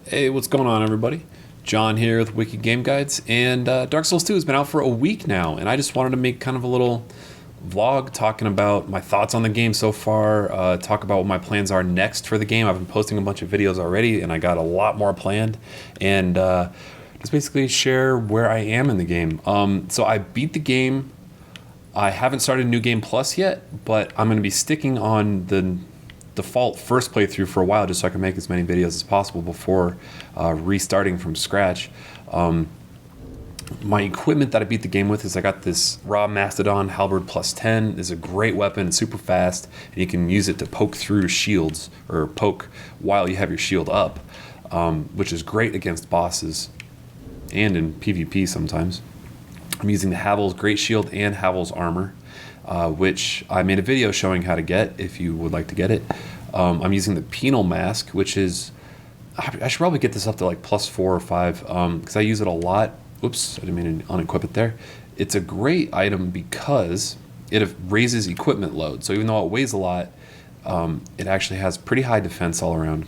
Hey, what's going on, everybody? John here with WikiGameGuides, and Dark Souls 2 has been out for a week now, and I just wanted to make kind of a little vlog talking about my thoughts on the game so far, talk about what my plans are next for the game. I've been posting a bunch of videos already, and I got a lot more planned, and just basically share where I am in the game. So I beat the game. I haven't started New Game Plus yet, but I'm going to be sticking on the default first playthrough for a while just so I can make as many videos as possible before restarting from scratch. My equipment that I beat the game with is I got this Raw Mastodon Halberd plus 10. It's a great weapon, it's super fast, and you can use it to poke through shields, or poke while you have your shield up, which is great against bosses and in PvP sometimes. I'm using the Havel's Great Shield and Havel's Armor, which I made a video showing how to get if you would like to get it. I'm using the Penal Mask, which is, I should probably get this up to like plus 4 or 5 because I use it a lot. Oops, I didn't mean to unequip it there. It's a great item because it raises equipment load. So even though it weighs a lot, it actually has pretty high defense all around.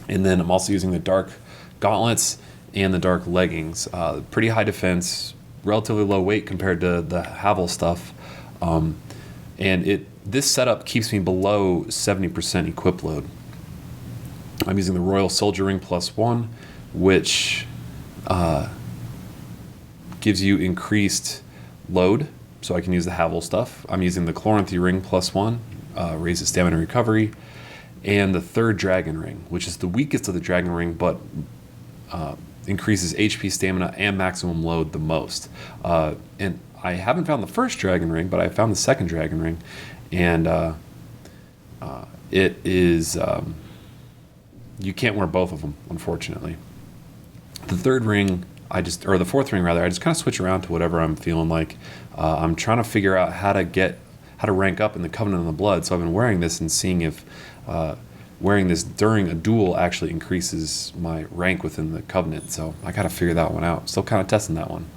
And then I'm also using the Dark Gauntlets and the Dark Leggings. Pretty high defense, relatively low weight compared to the Havel stuff. And this setup keeps me below 70% equip load. I'm using the Royal Soldier Ring plus 1, which gives you increased load, so I can use the Havel stuff. I'm using the Chloranthy Ring plus 1, raises stamina recovery, and the third Dragon Ring, which is the weakest of the Dragon Ring, but increases HP, stamina, and maximum load the most. And I haven't found the first Dragon Ring, but I found the second Dragon Ring, and it is you can't wear both of them, unfortunately. The third ring, or the fourth ring rather, I just kind of switch around to whatever I'm feeling like. I'm trying to figure out how to rank up in the Covenant of the Blood. So I've been wearing this and seeing if wearing this during a duel actually increases my rank within the Covenant. So I got to figure that one out. Still kind of testing that one.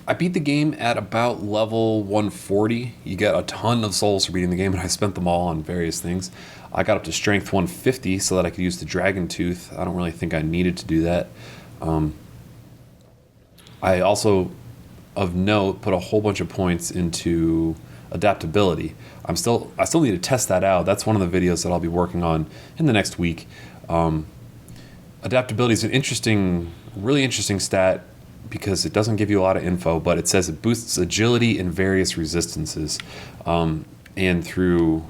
I beat the game at about level 140. You get a ton of souls for beating the game, and I spent them all on various things. I got up to strength 150 so that I could use the Dragon Tooth. I don't really think I needed to do that. I also, of note, put a whole bunch of points into adaptability. I still need to test that out. That's one of the videos that I'll be working on in the next week. Adaptability is an really interesting stat because it doesn't give you a lot of info, but it says it boosts agility in various resistances. And through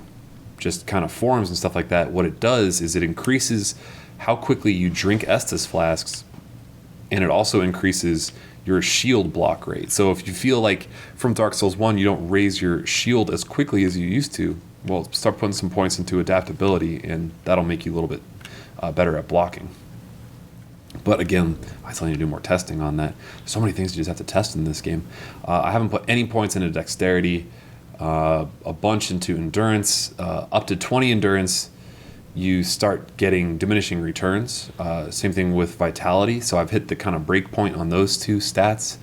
just kind of forums and stuff like that, what it does is it increases how quickly you drink Estus flasks, and it also increases your shield block rate. So if you feel like from Dark Souls 1 you don't raise your shield as quickly as you used to, well, start putting some points into adaptability, and that'll make you a little bit better at blocking. But again, I still need to do more testing on that. There's so many things you just have to test in this game. I haven't put any points into dexterity, a bunch into endurance. Up to 20 endurance, you start getting diminishing returns. Same thing with vitality. So I've hit the kind of break point on those two stats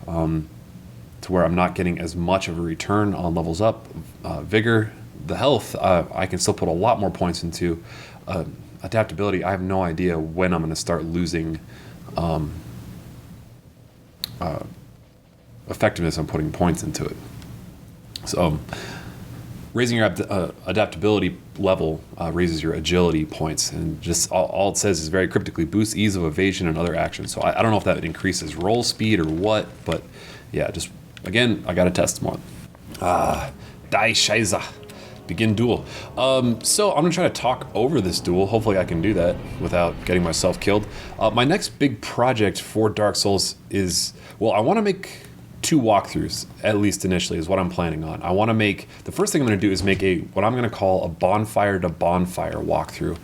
to where I'm not getting as much of a return on levels up. Vigor, the health, I can still put a lot more points into. Adaptability, I have no idea when I'm going to start losing effectiveness on putting points into it. So raising your adaptability level raises your agility points, and just all it says is very cryptically boosts ease of evasion and other actions. So I don't know if that increases roll speed or what, but yeah, just again, I got to test more. Die Scheiße. Begin duel. So I'm gonna try to talk over this duel. Hopefully I can do that without getting myself killed. My next big project for Dark Souls is, well, I want to make 2 walkthroughs, at least initially, is what I'm planning on. I want to make, the first thing I'm going to do is make what I'm going to call a bonfire to bonfire walkthrough.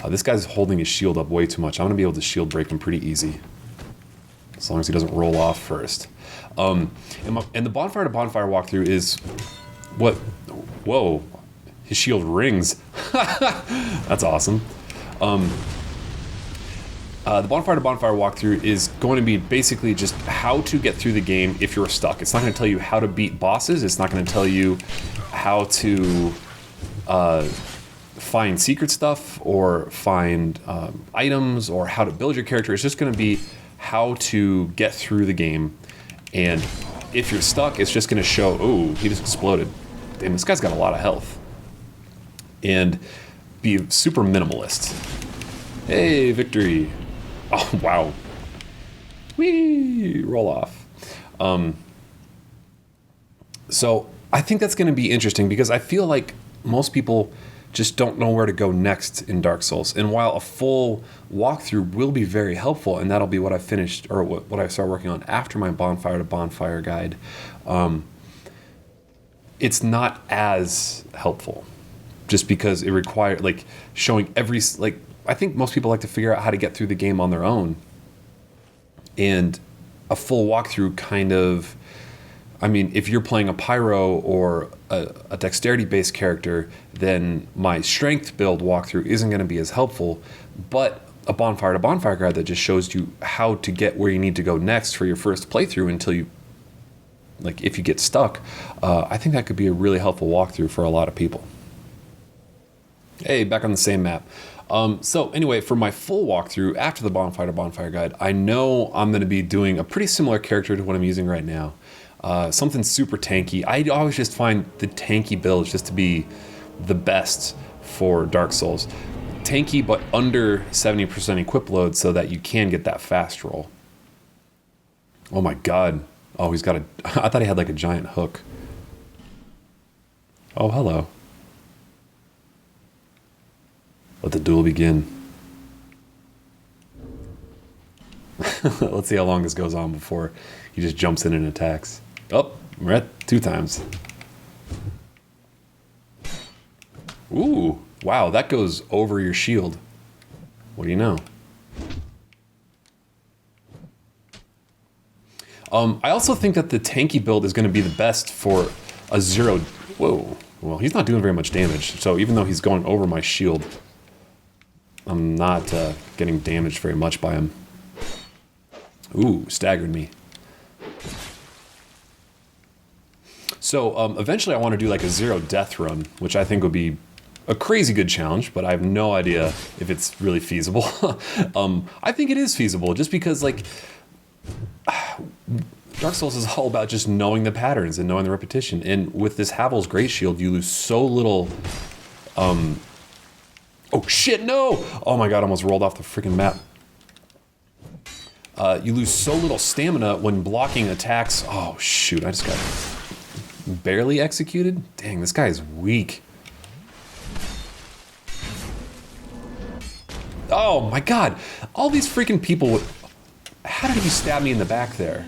This guy's holding his shield up way too much. I'm going to be able to shield break him pretty easy, as long as he doesn't roll off first. And the bonfire to bonfire walkthrough is what, whoa, his shield rings. That's awesome. The Bonfire to Bonfire walkthrough is going to be basically just how to get through the game if you're stuck. It's not going to tell you how to beat bosses. It's not going to tell you how to find secret stuff or find items or how to build your character. It's just going to be how to get through the game. And if you're stuck, it's just going to show, oh, he just exploded. Damn, this guy's got a lot of health. And be super minimalist. Hey, victory. Oh, wow. Whee! Roll off. So I think that's going to be interesting because I feel like most people just don't know where to go next in Dark Souls. And while a full walkthrough will be very helpful, and that'll be what I finished, or what I started working on after my Bonfire to Bonfire guide, it's not as helpful. Just because it requires, like, showing every, like, I think most people like to figure out how to get through the game on their own. And a full walkthrough kind of, I mean, if you're playing a pyro or a dexterity-based character, then my strength build walkthrough isn't going to be as helpful. But a Bonfire to Bonfire guide that just shows you how to get where you need to go next for your first playthrough until you, like, if you get stuck, I think that could be a really helpful walkthrough for a lot of people. Hey, back on the same map. So anyway, for my full walkthrough after the Bonfire to Bonfire guide, I know I'm going to be doing a pretty similar character to what I'm using right now. Something super tanky. I always just find the tanky builds just to be the best for Dark Souls. Tanky, but under 70% equip load so that you can get that fast roll. Oh my god. Oh, he's got a... I thought he had like a giant hook. Oh, hello. Let the duel begin. Let's see how long this goes on before he just jumps in and attacks. Oh, we're at 2 times. Ooh, wow, that goes over your shield. What do you know? I also think that the tanky build is going to be the best for a zero... Whoa. Well, he's not doing very much damage, so even though he's going over my shield, I'm not getting damaged very much by him. Ooh, staggered me. So eventually I want to do like a 0 death run, which I think would be a crazy good challenge, but I have no idea if it's really feasible. I think it is feasible just because, like, Dark Souls is all about just knowing the patterns and knowing the repetition. And with this Havel's Great Shield, you lose so little... Oh shit, no! Oh my god, I almost rolled off the freaking map. You lose so little stamina when blocking attacks. Oh shoot, I just got barely executed? Dang, this guy is weak. Oh my god, all these freaking people... How did he stab me in the back there?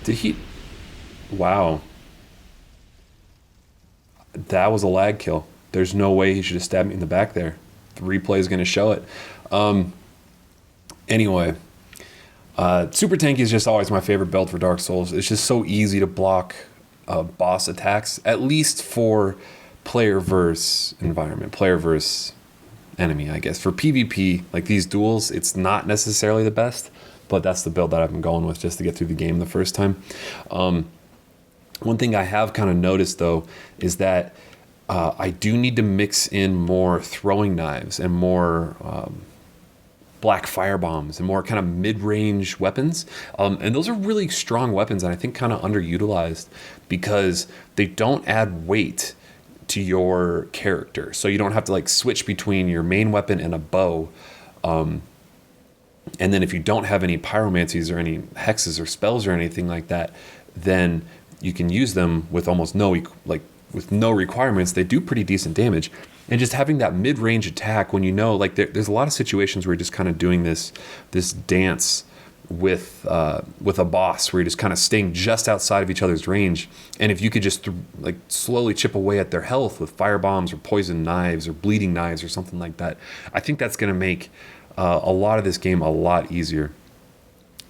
Did he... Wow. That was a lag kill. There's no way he should have stabbed me in the back there. The replay is going to show it. Anyway, Super Tanky is just always my favorite build for Dark Souls. It's just so easy to block boss attacks, at least for player versus environment, player versus enemy, I guess. For PvP, like these duels, it's not necessarily the best, but that's the build that I've been going with just to get through the game the first time. One thing I have kind of noticed, though, is that I do need to mix in more throwing knives and more black fire bombs and more kind of mid-range weapons. And those are really strong weapons and I think kind of underutilized because they don't add weight to your character. So you don't have to like switch between your main weapon and a bow. And then if you don't have any pyromancies or any hexes or spells or anything like that, then you can use them with almost no with no requirements. They do pretty decent damage. And just having that mid-range attack when you know, like there's a lot of situations where you're just kind of doing this dance with a boss where you're just kind of staying just outside of each other's range. And if you could just like slowly chip away at their health with fire bombs or poison knives or bleeding knives or something like that, I think that's going to make a lot of this game a lot easier.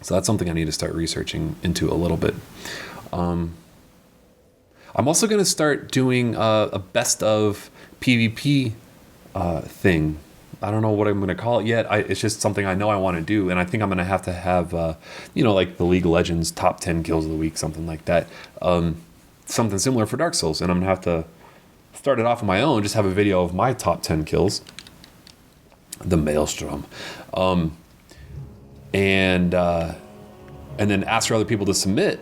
So that's something I need to start researching into a little bit. I'm also going to start doing a best of PvP thing. I don't know what I'm going to call it yet. It's just something I know I want to do, and I think I'm going to have like the League of Legends top 10 kills of the week, something like that. Something similar for Dark Souls, and I'm going to have to started off on my own, just have a video of my top 10 kills. The Maelstrom. And then ask for other people to submit.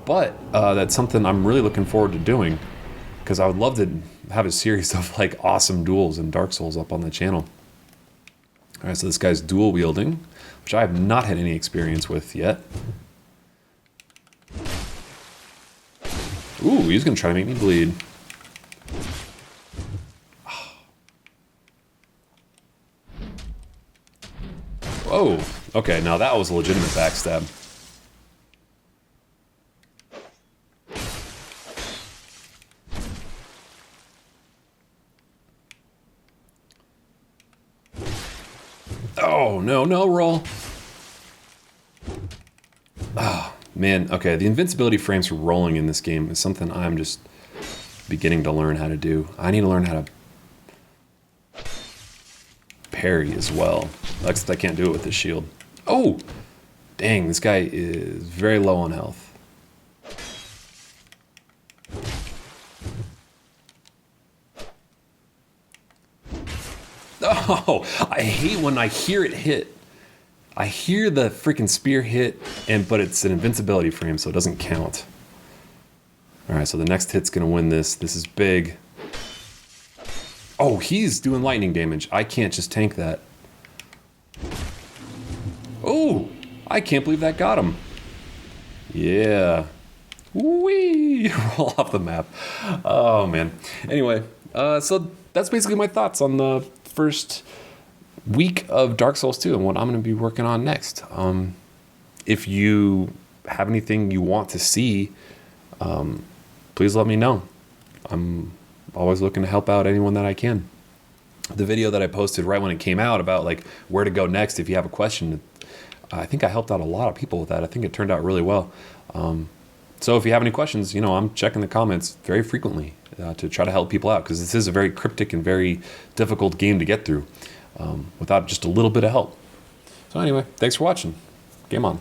But that's something I'm really looking forward to doing, because I would love to have a series of like awesome duels in Dark Souls up on the channel. All right, so this guy's dual wielding, which I have not had any experience with yet. Ooh, he's gonna try to make me bleed. Whoa, okay, now that was a legitimate backstab. Oh, no, no, roll. Oh, man, okay, the invincibility frames for rolling in this game is something I'm just beginning to learn how to do. I need to learn how to parry as well. Except I can't do it with this shield. Oh! Dang, this guy is very low on health. Oh, I hate when I hear it hit. I hear the freaking spear hit, but it's an invincibility frame, so it doesn't count. Alright, so the next hit's gonna win this. This is big. Oh, he's doing lightning damage. I can't just tank that. Oh, I can't believe that got him. Yeah. Whee! Roll off the map. Oh, man. Anyway, so that's basically my thoughts on the first week of Dark Souls 2 and what I'm going to be working on next. If you have anything you want to see, please let me know. I'm always looking to help out anyone that I can. The video that I posted right when it came out about like where to go next if you have a question, I think I helped out a lot of people with that. I think it turned out really well. So if you have any questions, I'm checking the comments very frequently to try to help people out, because this is a very cryptic and very difficult game to get through without just a little bit of help. So anyway, thanks for watching. Game on.